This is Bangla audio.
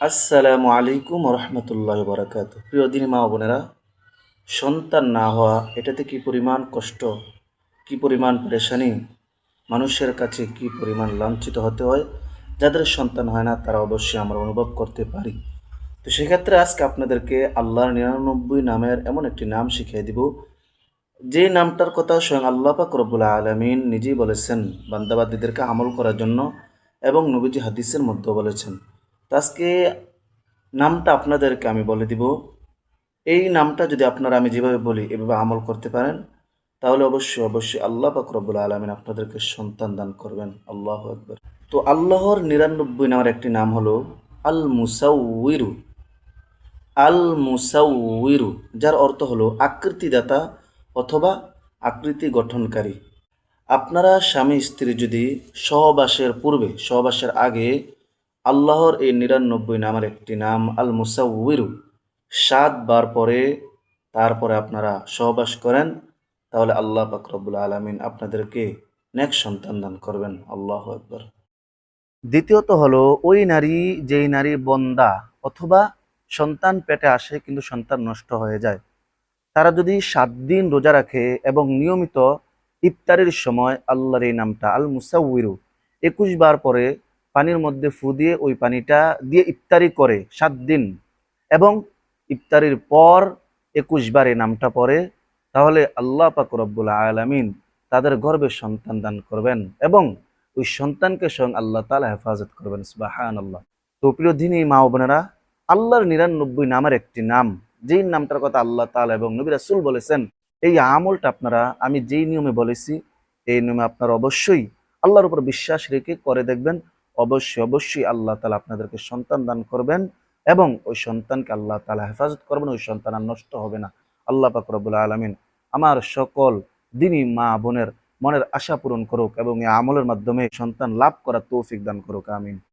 আসসালামু আলাইকুম রহমতুল্লাহ বরাকাত। প্রিয় দিনী মা ও বোনেরা, সন্তান না হওয়া এটাতে কি পরিমাণ কষ্ট, কি পরিমাণ পেরেশানি, মানুষের কাছে কি পরিমাণ লাঞ্ছিত হতে হয়। যাদের সন্তান হয় না তারা অবশ্যই আমরা অনুভব করতে পারি। তো সেক্ষেত্রে আজকে আপনাদেরকে আল্লাহর ৯৯ নামের এমন একটি নাম শিখিয়ে দিব, যে নামটার কথা স্বয়ং আল্লাহ পাক রব্বুল আলামিন নিজেই বলেছেন বান্দাবাদীদেরকে আমল করার জন্য, এবং নবীজি হাদিসের মধ্যেও বলেছেন। তো আজকে নামটা আপনাদেরকে আমি বলে দিব। এই নামটা যদি আপনারা আমি যেভাবে বলি এভাবে আমল করতে পারেন, তাহলে অবশ্যই অবশ্যই আল্লাহ পাক রব্বুল আলামিন আপনাদেরকে সন্তান দান করবেন। আল্লাহু আকবার। তো আল্লাহর ৯৯ নামের একটি নাম হলো আল মুসাউউইরু। আল মুসাউউইরু, যার অর্থ হলো আকৃতিদাতা অথবা আকৃতি গঠনকারী। আপনারা স্বামী স্ত্রী যদি সহবাসের আগে আল্লাহর এই ৯৯ নামের একটি নাম আল মুসাউউইরু ৭ বার পরে তারপরে আপনারা সহবাস করেন, তাহলে আল্লাহ পাক রব্বুল আলামিন আপনাদেরকে নেক সন্তান দান করবেন। আল্লাহু আকবার। দ্বিতীয়ত হলো, ওই নারী যেই নারী বন্দা অথবা সন্তান পেটে আসে কিন্তু সন্তান নষ্ট হয়ে যায়, তারা যদি ৭ দিন রোজা রাখে এবং নিয়মিত ইফতারের সময় আল্লাহর এই নামটা আল মুসাউউইরু ২১ বার পরে পানির মধ্যে ফু দিয়ে ওই পানিটা দিয়ে ইফতারি করে ৭ দিন, এবং ইফতারির পর ২১ বার এই নামটা পড়ে, তাহলে আল্লাহ পাক রব্বুল আলামিন তাদের গর্ভে সন্তান দান করবেন এবং ওই সন্তানকে স্বয়ং আল্লাহ তাআলা হেফাজত করবেন। সুবহানাল্লাহ। তো প্রিয় দিনী মা ও বোনেরা, আল্লাহর ৯৯ নামের একটি নাম, যেই নামটার কথা আল্লাহ তাআলা এবং নবী রাসূল বলেছেন, এই আমলটা আপনারা আমি যেই নিয়মে বলেছি এই নিয়মে আপনারা অবশ্যই আল্লাহর উপর বিশ্বাস রেখে করে দেখবেন। অবশ্যই অবশ্যই আল্লাহ তাআলা আপনাদেরকে সন্তান দান করবেন এবং ওই সন্তানকে আল্লাহ তাআলা হেফাজত করবেন, ওই সন্তান আর নষ্ট হবে না। আল্লাহ পাক রব্বুল আলামিন আমার সকল দিনী মা বোনের মনের আশা পূরণ করুক এবং এই আমলের মাধ্যমে সন্তান লাভ করার তৌফিক দান করুক। আমিন।